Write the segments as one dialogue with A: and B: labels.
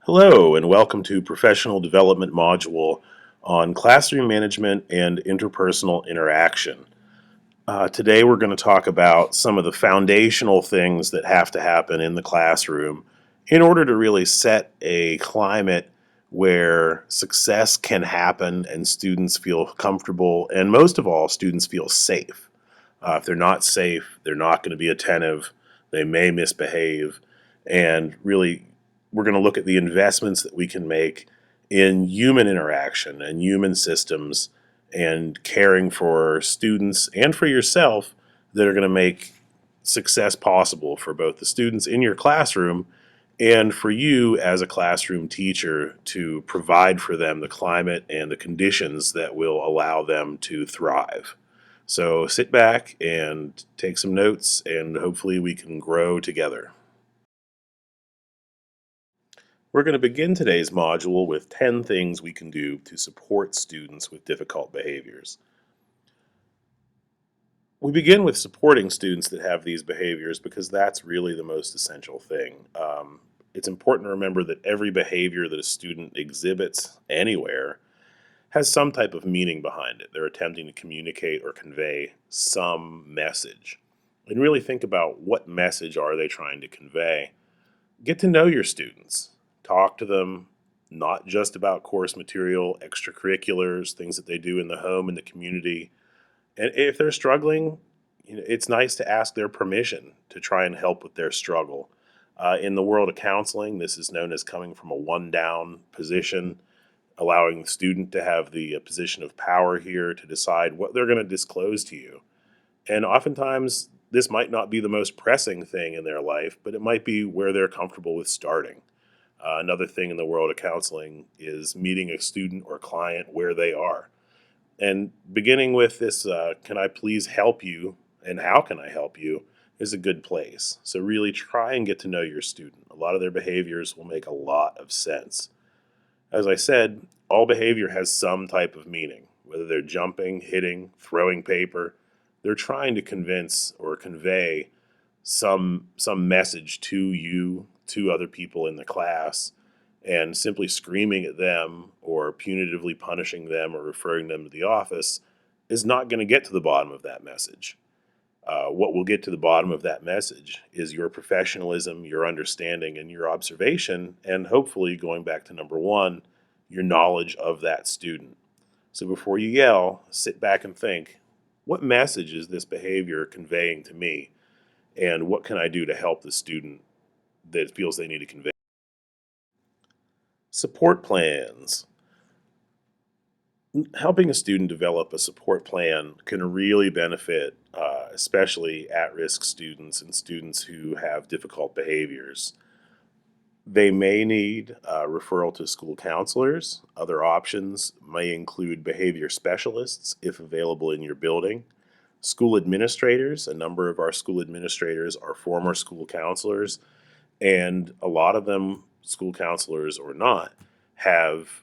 A: Hello, and welcome to Professional Development Module on Classroom Management and Interpersonal Interaction. Today we're going to talk about some of the foundational things that have to happen in the classroom in order to really set a climate where success can happen and students feel comfortable, and most of all, students feel safe. If they're not safe, they're not going to be attentive, they may misbehave, and really we're going to look at the investments that we can make in human interaction and human systems and caring for students and for yourself that are going to make success possible for both the students in your classroom and for you as a classroom teacher to provide for them the climate and the conditions that will allow them to thrive. So sit back and take some notes, and hopefully we can grow together. We're going to begin today's module with 10 things we can do to support students with difficult behaviors. We begin with supporting students that have these behaviors because that's really the most essential thing. It's important to remember that every behavior that a student exhibits anywhere has some type of meaning behind it. They're attempting to communicate or convey some message. And really think about what message are they trying to convey. Get to know your students. Talk to them not just about course material, extracurriculars, things that they do in the home, in the community. And if they're struggling, it's nice to ask their permission to try and help with their struggle. In the world of counseling, this is known as coming from a one down position, allowing the student to have the position of power here to decide what they're going to disclose to you. And oftentimes, this might not be the most pressing thing in their life, but it might be where they're comfortable with starting. Another thing in the world of counseling is meeting a student or client where they are. And beginning with this, can I please help you and how can I help you, is a good place. So really try and get to know your student. A lot of their behaviors will make a lot of sense. As I said, all behavior has some type of meaning, whether they're jumping, hitting, throwing paper. They're trying to convince or convey some message to you, to other people in the class, and simply screaming at them or punitively punishing them or referring them to the office is not going to get to the bottom of that message. What will get to the bottom of that message is your professionalism, your understanding, and your observation, and hopefully, going back to number one, your knowledge of that student. So before you yell, sit back and think, what message is this behavior conveying to me? And what can I do to help the student that feels they need to convey? Support plans. Helping a student develop a support plan can really benefit, especially at-risk students and students who have difficult behaviors. They may need referral to school counselors. Other options may include behavior specialists if available in your building. School administrators, a number of our school administrators are former school counselors, and a lot of them, school counselors or not, have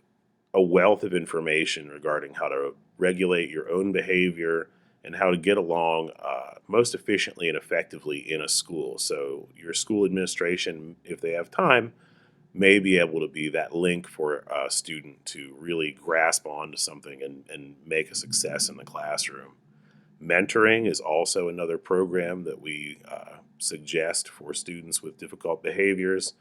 A: a wealth of information regarding how to regulate your own behavior and how to get along most efficiently and effectively in a school. So, your school administration, if they have time, may be able to be that link for a student to really grasp onto something and make a success in the classroom. Mentoring is also another program that we suggest for students with difficult behaviors.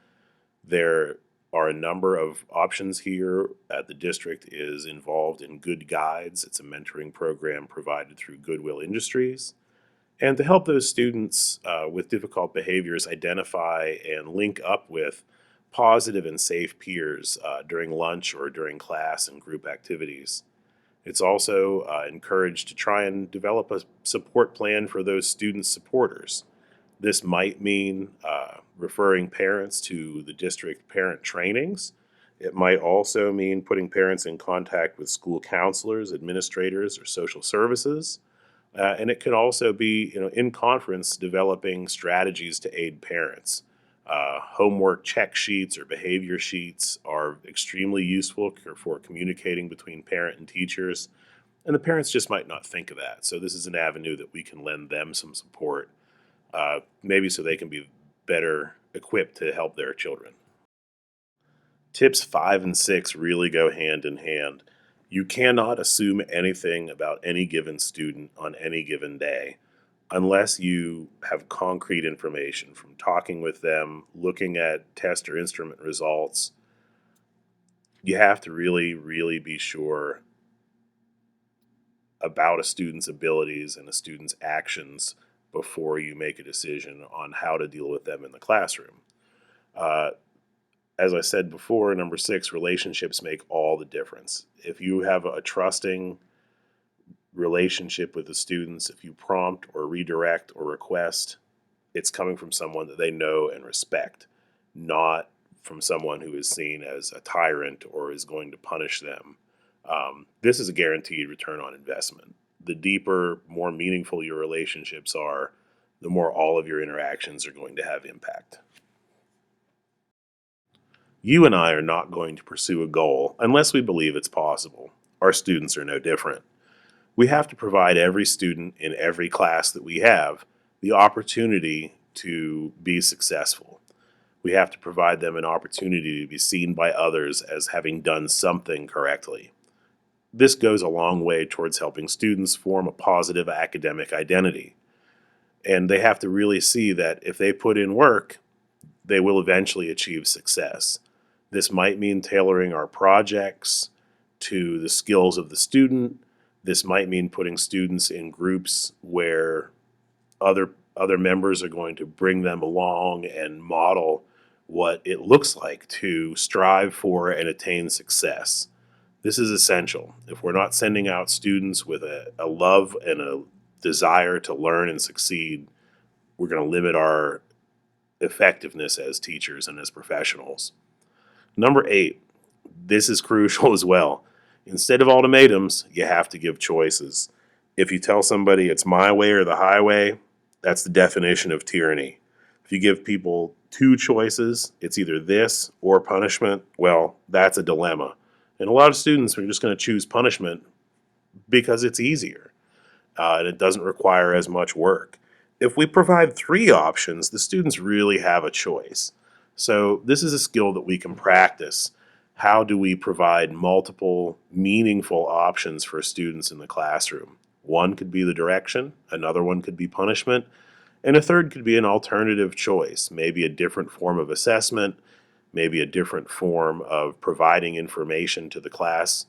A: There are a number of options here. The district is involved in Good Guides. It's a mentoring program provided through Goodwill Industries. And to help those students with difficult behaviors identify and link up with positive and safe peers during lunch or during class and group activities. It's also encouraged to try and develop a support plan for those student supporters. This might mean referring parents to the district parent trainings. It might also mean putting parents in contact with school counselors, administrators, or social services. And it can also be, in conference, developing strategies to aid parents. Homework check sheets or behavior sheets are extremely useful for communicating between parent and teachers. And the parents just might not think of that. So this is an avenue that we can lend them some support, maybe so they can be better equipped to help their children. Tips 5 and 6 really go hand in hand. You cannot assume anything about any given student on any given day unless you have concrete information from talking with them, looking at test or instrument results. You have to really, really be sure about a student's abilities and a student's actions before you make a decision on how to deal with them in the classroom. Uh, as I said before, number 6, relationships make all the difference. If you have a trusting relationship with the students, if you prompt or redirect or request, it's coming from someone that they know and respect, not from someone who is seen as a tyrant or is going to punish them. This is a guaranteed return on investment. The deeper, more meaningful your relationships are, the more all of your interactions are going to have impact. You and I are not going to pursue a goal unless we believe it's possible. Our students are no different. We have to provide every student in every class that we have the opportunity to be successful. We have to provide them an opportunity to be seen by others as having done something correctly. This goes a long way towards helping students form a positive academic identity. And they have to really see that if they put in work, they will eventually achieve success. This might mean tailoring our projects to the skills of the student. This might mean putting students in groups where other members are going to bring them along and model what it looks like to strive for and attain success. This is essential. If we're not sending out students with a love and a desire to learn and succeed, we're going to limit our effectiveness as teachers and as professionals. Number 8, this is crucial as well. Instead of ultimatums, you have to give choices. If you tell somebody it's my way or the highway, that's the definition of tyranny. If you give people 2 choices, it's either this or punishment, well, that's a dilemma. And a lot of students are just going to choose punishment because it's easier and it doesn't require as much work. If we provide 3 options, the students really have a choice. So this is a skill that we can practice. How do we provide multiple meaningful options for students in the classroom? One could be the direction, another one could be punishment, and a third could be an alternative choice, maybe a different form of assessment, maybe a different form of providing information to the class.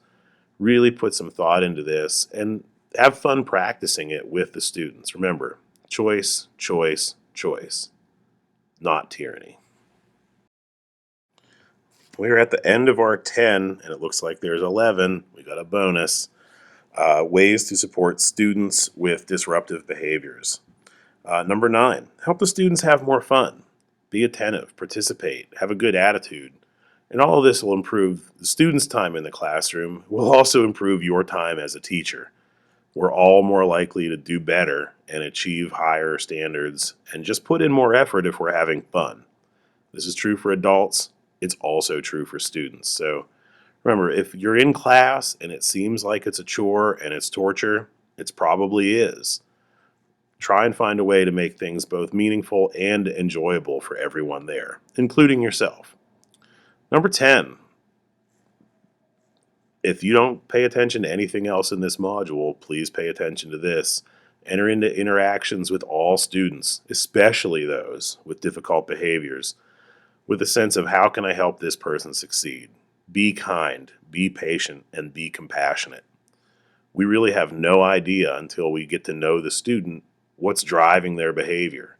A: Really put some thought into this and have fun practicing it with the students. Remember, choice, choice, choice, not tyranny. We're at the end of our 10, and it looks like there's 11. We got a bonus. Ways to support students with disruptive behaviors. Number 9, help the students have more fun. Be attentive, participate, have a good attitude. And all of this will improve the students' time in the classroom, will also improve your time as a teacher. We're all more likely to do better and achieve higher standards and just put in more effort if we're having fun. This is true for adults. It's also true for students. So remember, if you're in class and it seems like it's a chore and it's torture, it probably is. Try and find a way to make things both meaningful and enjoyable for everyone there, including yourself. Number 10, if you don't pay attention to anything else in this module, please pay attention to this. Enter into interactions with all students, especially those with difficult behaviors, with a sense of how can I help this person succeed? Be kind, be patient, and be compassionate. We really have no idea until we get to know the student what's driving their behavior.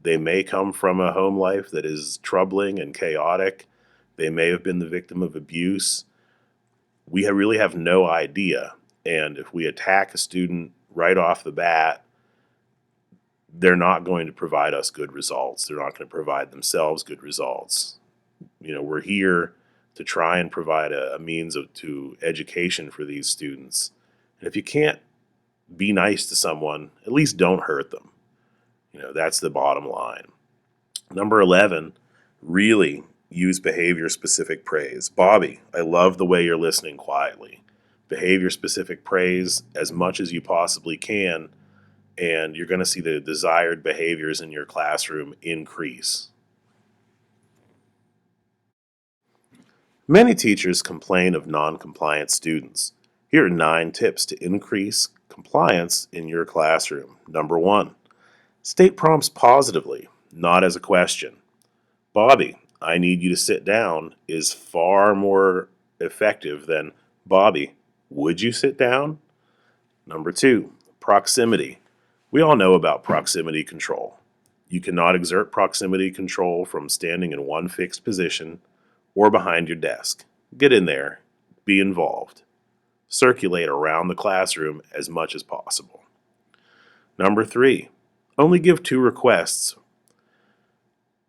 A: They may come from a home life that is troubling and chaotic. They may have been the victim of abuse. We really have no idea. And if we attack a student right off the bat, they're not going to provide us good results. They're not going to provide themselves good results. We're here to try and provide a means to education for these students. And if you can't be nice to someone, at least don't hurt them. That's the bottom line. Number 11, really use behavior-specific praise. Bobby, I love the way you're listening quietly. Behavior-specific praise as much as you possibly can, and you're going to see the desired behaviors in your classroom increase. Many teachers complain of non-compliant students. Here are 9 tips to increase compliance in your classroom. Number 1, state prompts positively, not as a question. Bobby, I need you to sit down is far more effective than Bobby, would you sit down? Number 2, proximity. We all know about proximity control. You cannot exert proximity control from standing in one fixed position or behind your desk. Get in there, be involved. Circulate around the classroom as much as possible. Number 3, only give 2 requests.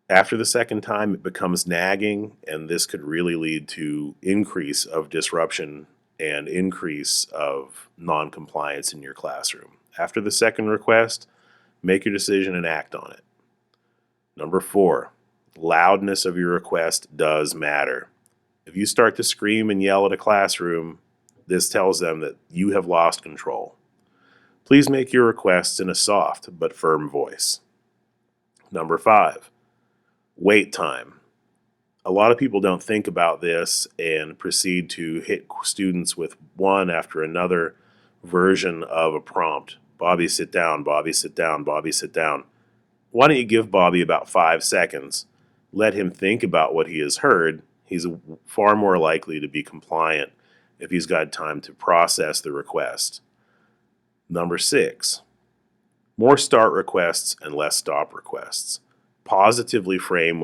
A: After the second time, it becomes nagging, and this could really lead to increase of disruption and increase of non-compliance in your classroom. After the second request, make your decision and act on it. Number 4, loudness of your request does matter. If you start to scream and yell at a classroom, this tells them that you have lost control. Please make your requests in a soft but firm voice. Number 5, wait time. A lot of people don't think about this and proceed to hit students with one after another version of a prompt. Bobby, sit down, Bobby, sit down, Bobby, sit down. Why don't you give Bobby about 5 seconds? Let him think about what he has heard. He's far more likely to be compliant if he's got time to process the request. Number 6, more start requests and less stop requests. Positively frame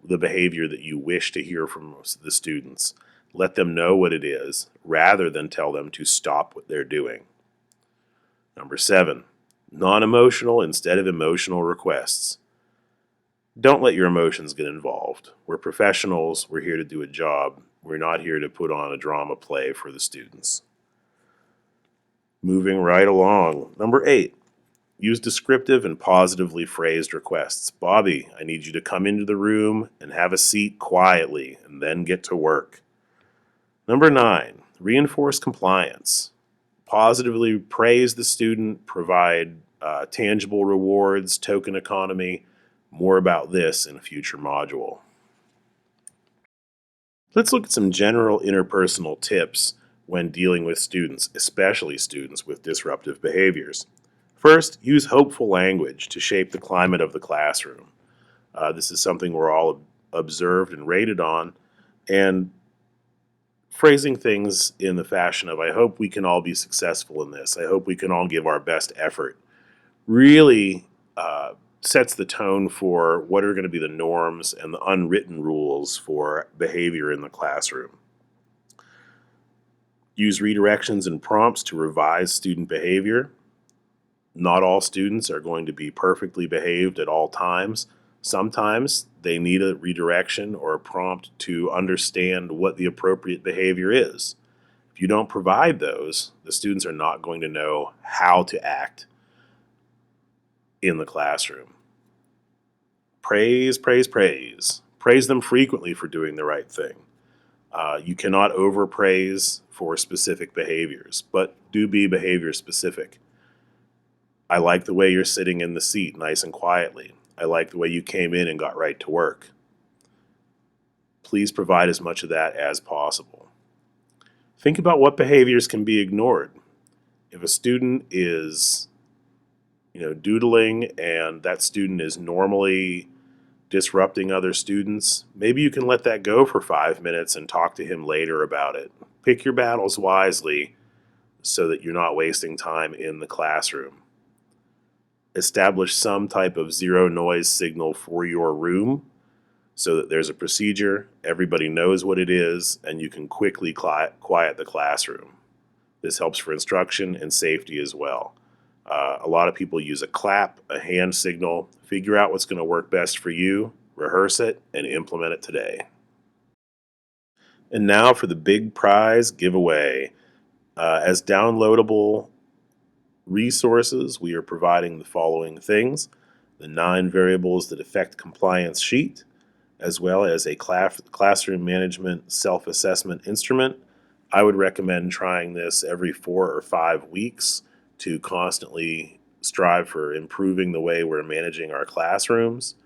A: the behavior that you wish to hear from the students. Let them know what it is rather than tell them to stop what they're doing. Number 7, non-emotional instead of emotional requests. Don't let your emotions get involved. We're professionals. We're here to do a job. We're not here to put on a drama play for the students. Moving right along. Number 8, use descriptive and positively phrased requests. Bobby, I need you to come into the room and have a seat quietly and then get to work. Number 9, reinforce compliance. Positively praise the student, provide tangible rewards, token economy. More about this in a future module. Let's look at some general interpersonal tips when dealing with students, especially students with disruptive behaviors. First, use hopeful language to shape the climate of the classroom. This is something we're all observed and rated on, and phrasing things in the fashion of, I hope we can all be successful in this, I hope we can all give our best effort, really sets the tone for what are going to be the norms and the unwritten rules for behavior in the classroom. Use redirections and prompts to revise student behavior. Not all students are going to be perfectly behaved at all times. Sometimes they need a redirection or a prompt to understand what the appropriate behavior is. If you don't provide those, the students are not going to know how to act in the classroom. Praise, praise, praise. Praise them frequently for doing the right thing. You cannot overpraise for specific behaviors, but do be behavior specific. I like the way you're sitting in the seat nice and quietly. I like the way you came in and got right to work. Please provide as much of that as possible. Think about what behaviors can be ignored. If a student is, doodling and that student is normally disrupting other students, maybe you can let that go for 5 minutes and talk to him later about it. Pick your battles wisely so that you're not wasting time in the classroom. Establish some type of zero noise signal for your room so that there's a procedure, everybody knows what it is, and you can quickly quiet the classroom. This helps for instruction and safety as well. A lot of people use a clap, a hand signal. Figure out what's going to work best for you, rehearse it, and implement it today. And now for the big prize giveaway. As downloadable resources, we are providing the following things: the 9 variables that affect compliance sheet, as well as a classroom management self-assessment instrument. I would recommend trying this every 4 or 5 weeks to constantly strive for improving the way we're managing our classrooms,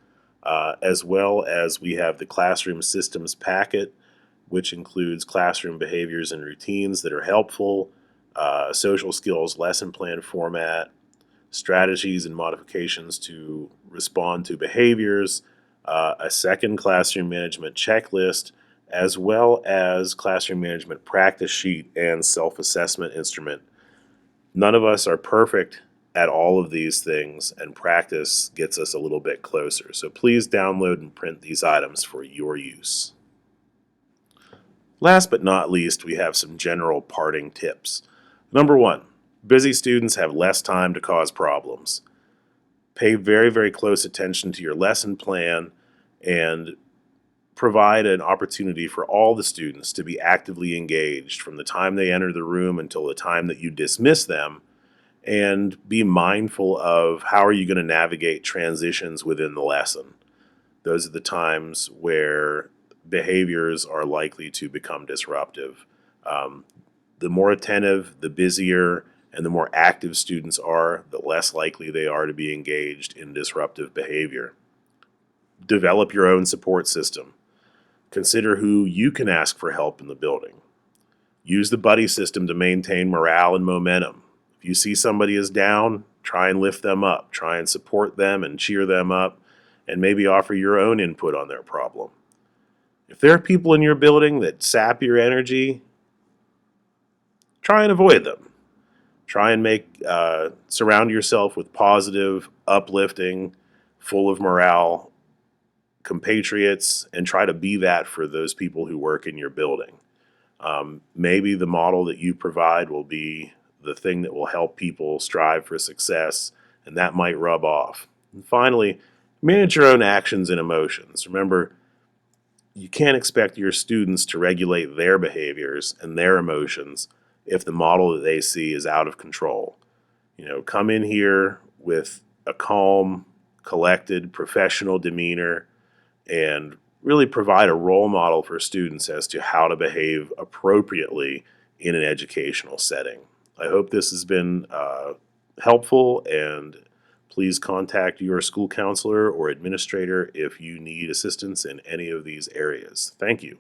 A: as well as we have the classroom systems packet, which includes classroom behaviors and routines that are helpful, social skills lesson plan format, strategies and modifications to respond to behaviors, a second classroom management checklist, as well as classroom management practice sheet and self-assessment instrument. None of us are perfect at all of these things, and practice gets us a little bit closer. So please download and print these items for your use. Last but not least, we have some general parting tips. Number one, busy students have less time to cause problems. Pay very, very close attention to your lesson plan and provide an opportunity for all the students to be actively engaged from the time they enter the room until the time that you dismiss them, and be mindful of how are you going to navigate transitions within the lesson. Those are the times where behaviors are likely to become disruptive. The more attentive, the busier, and the more active students are, the less likely they are to be engaged in disruptive behavior. Develop your own support system. Consider who you can ask for help in the building. Use the buddy system to maintain morale and momentum. If you see somebody is down, try and lift them up. Try and support them and cheer them up, and maybe offer your own input on their problem. If there are people in your building that sap your energy, try and avoid them. Try and surround yourself with positive, uplifting, full of morale compatriots, and try to be that for those people who work in your building. Maybe the model that you provide will be the thing that will help people strive for success, and that might rub off. And finally, manage your own actions and emotions. Remember, you can't expect your students to regulate their behaviors and their emotions if the model that they see is out of control. Come in here with a calm, collected, professional demeanor and really provide a role model for students as to how to behave appropriately in an educational setting. I hope this has been helpful, and please contact your school counselor or administrator if you need assistance in any of these areas. Thank you.